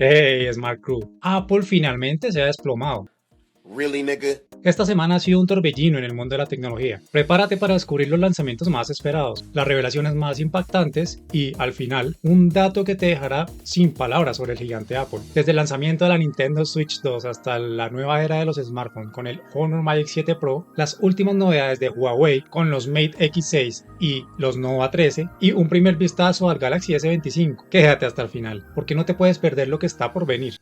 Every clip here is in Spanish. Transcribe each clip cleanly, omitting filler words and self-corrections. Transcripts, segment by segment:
Hey, Smart Crew. Apple finalmente se ha desplomado. Really, nigga? Esta semana ha sido un torbellino en el mundo de la tecnología. Prepárate para descubrir los lanzamientos más esperados, las revelaciones más impactantes y, al final, un dato que te dejará sin palabras sobre el gigante Apple. Desde el lanzamiento de la Nintendo Switch 2 hasta la nueva era de los smartphones con el Honor Magic 7 Pro, las últimas novedades de Huawei con los Mate X6 y los Nova 13 y un primer vistazo al Galaxy S25. Quédate hasta el final, porque no te puedes perder lo que está por venir.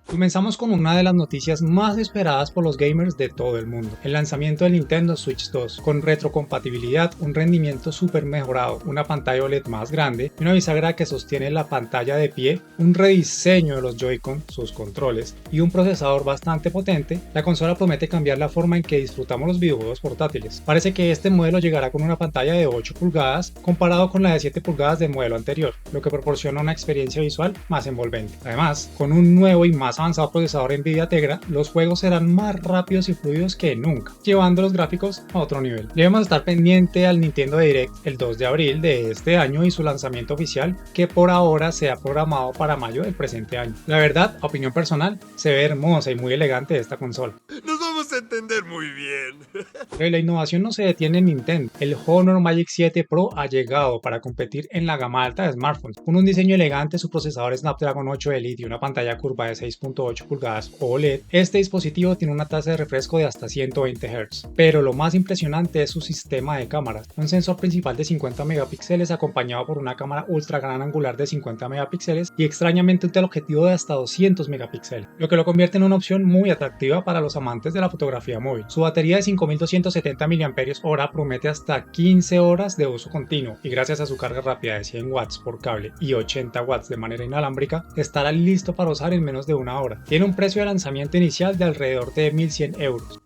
Comenzamos con una de las noticias más esperadas por los gamers de todo el mundo, el lanzamiento del Nintendo Switch 2, con retrocompatibilidad, un rendimiento súper mejorado, una pantalla OLED más grande y una bisagra que sostiene la pantalla de pie, un rediseño de los Joy-Con, sus controles y un procesador bastante potente. La consola promete cambiar la forma en que disfrutamos los videojuegos portátiles. Parece que este modelo llegará con una pantalla de 8 pulgadas comparado con la de 7 pulgadas del modelo anterior, lo que proporciona una experiencia visual más envolvente. Además, con un nuevo y más avanzado procesador Nvidia Tegra, los juegos serán más rápidos y fluidos que nunca, llevando los gráficos a otro nivel. Debemos estar pendiente al Nintendo Direct el 2 de abril de este año y su lanzamiento oficial, que por ahora se ha programado para mayo del presente año. La verdad, a opinión personal, se ve hermosa y muy elegante esta consola. Nos vamos a entender muy bien. Pero la innovación no se detiene en Nintendo. El Honor Magic 7 Pro ha llegado para competir en la gama alta de smartphones. Con un diseño elegante, su procesador Snapdragon 8 Elite y una pantalla curva de 6.8 pulgadas OLED, este dispositivo tiene una tasa de refresco de hasta 120 Hz. Pero lo más impresionante es su sistema de cámaras. Un sensor principal de 50 megapíxeles acompañado por una cámara ultra gran angular de 50 megapíxeles y extrañamente un teleobjetivo de hasta 200 megapíxeles, lo que lo convierte en una opción muy atractiva para los amantes de la fotografía móvil. Su batería de 5270 mAh promete hasta 15 horas de uso continuo y gracias a su carga rápida de 100 watts por cable y 80 watts de manera inalámbrica, estará listo para usar en menos de una hora. Tiene un precio de lanzamiento inicial de alrededor de 1.100 euros.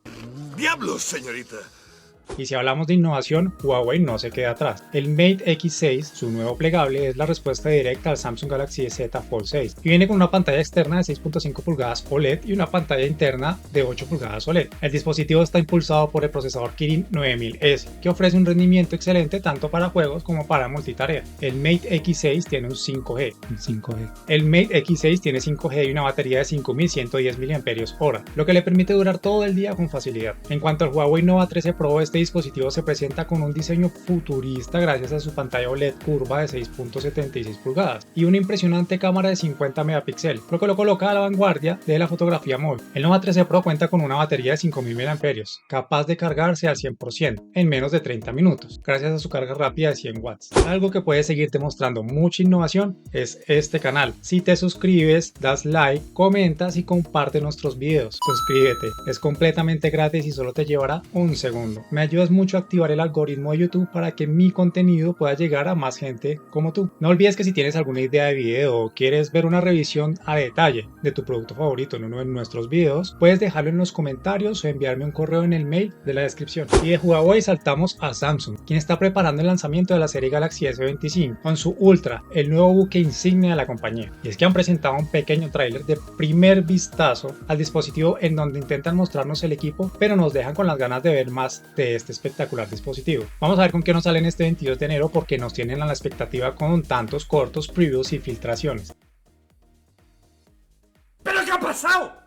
¡Diablos, señorita! Y si hablamos de innovación, Huawei no se queda atrás. El Mate X6, su nuevo plegable, es la respuesta directa al Samsung Galaxy Z Fold 6 y viene con una pantalla externa de 6.5 pulgadas OLED y una pantalla interna de 8 pulgadas OLED. El dispositivo está impulsado por el procesador Kirin 9000S, que ofrece un rendimiento excelente tanto para juegos como para multitarea. El Mate X6 tiene un 5G. El Mate X6 tiene 5G y una batería de 5110 mAh, lo que le permite durar todo el día con facilidad. En cuanto al Huawei Nova 13 Pro, este dispositivo se presenta con un diseño futurista gracias a su pantalla OLED curva de 6.76 pulgadas y una impresionante cámara de 50 megapíxeles, lo que lo coloca a la vanguardia de la fotografía móvil. El Nova 13 Pro cuenta con una batería de 5000 mAh, capaz de cargarse al 100% en menos de 30 minutos, gracias a su carga rápida de 100 watts. Algo que puede seguirte mostrando mucha innovación es este canal. Si te suscribes, das like, comentas y comparte nuestros videos. Suscríbete, es completamente gratis y solo te llevará un segundo. Me ayudas mucho a activar el algoritmo de YouTube para que mi contenido pueda llegar a más gente como tú. No olvides que si tienes alguna idea de video o quieres ver una revisión a detalle de tu producto favorito en uno de nuestros videos, puedes dejarlo en los comentarios o enviarme un correo en el mail de la descripción. Y de Huawei saltamos a Samsung, quien está preparando el lanzamiento de la serie Galaxy S25 con su Ultra, el nuevo buque insignia de la compañía. Y es que han presentado un pequeño tráiler de primer vistazo al dispositivo en donde intentan mostrarnos el equipo, pero nos dejan con las ganas de ver más de este espectacular dispositivo. Vamos a ver con qué nos sale en este 22 de enero porque nos tienen a la expectativa con tantos cortos previews y filtraciones. ¿Pero qué ha pasado?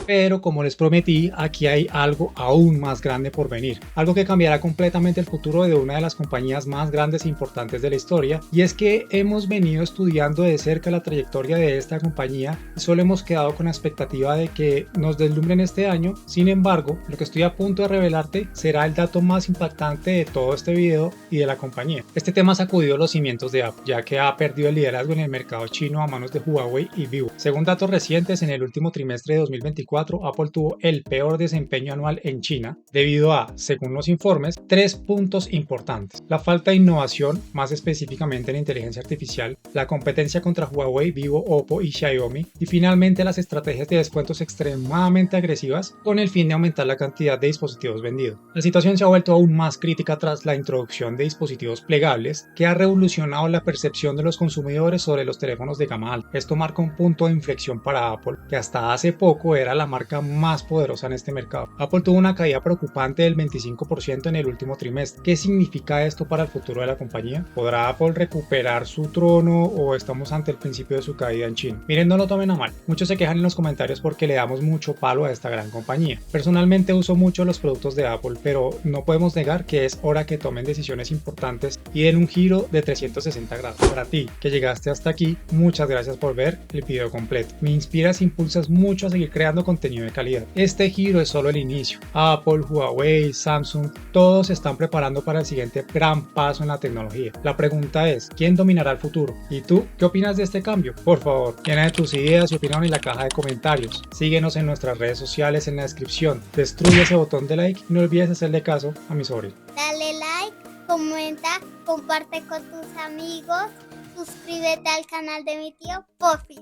Pero como les prometí, aquí hay algo aún más grande por venir, algo que cambiará completamente el futuro de una de las compañías más grandes e importantes de la historia, y es que hemos venido estudiando de cerca la trayectoria de esta compañía y solo hemos quedado con la expectativa de que nos deslumbren este año. Sin embargo, lo que estoy a punto de revelarte será el dato más impactante de todo este video y de la compañía. Este tema ha sacudido los cimientos de Apple, ya que ha perdido el liderazgo en el mercado chino a manos de Huawei y Vivo. Según datos recientes, en el último trimestre de 2024, Apple tuvo el peor desempeño anual en China debido a, según los informes, 3 puntos importantes: la falta de innovación, más específicamente en inteligencia artificial, la competencia contra Huawei, Vivo, Oppo y Xiaomi, y finalmente las estrategias de descuentos extremadamente agresivas con el fin de aumentar la cantidad de dispositivos vendidos. La situación se ha vuelto aún más crítica tras la introducción de dispositivos plegables, que ha revolucionado la percepción de los consumidores sobre los teléfonos de gama alta. Esto marca un punto de inflexión para Apple, que hasta hace poco era la marca más poderosa en este mercado. Apple tuvo una caída preocupante del 25% en el último trimestre. ¿Qué significa esto para el futuro de la compañía? ¿Podrá Apple recuperar su trono o estamos ante el principio de su caída en China? Miren, no lo tomen a mal. Muchos se quejan en los comentarios porque le damos mucho palo a esta gran compañía. Personalmente uso mucho los productos de Apple, pero no podemos negar que es hora que tomen decisiones importantes y den un giro de 360 grados. Para ti, que llegaste hasta aquí, muchas gracias por ver el video completo. Me inspiras e impulsas mucho a seguir creando contenido de calidad. Este giro es solo el inicio. Apple, Huawei, Samsung, todos se están preparando para el siguiente gran paso en la tecnología. La pregunta es, ¿quién dominará el futuro? ¿Y tú? ¿Qué opinas de este cambio? Por favor, llena de tus ideas y opinión en la caja de comentarios. Síguenos en nuestras redes sociales en la descripción. Destruye ese botón de like y no olvides hacerle caso a mi sobrino. Dale like, comenta, comparte con tus amigos, suscríbete al canal de mi tío, porfis.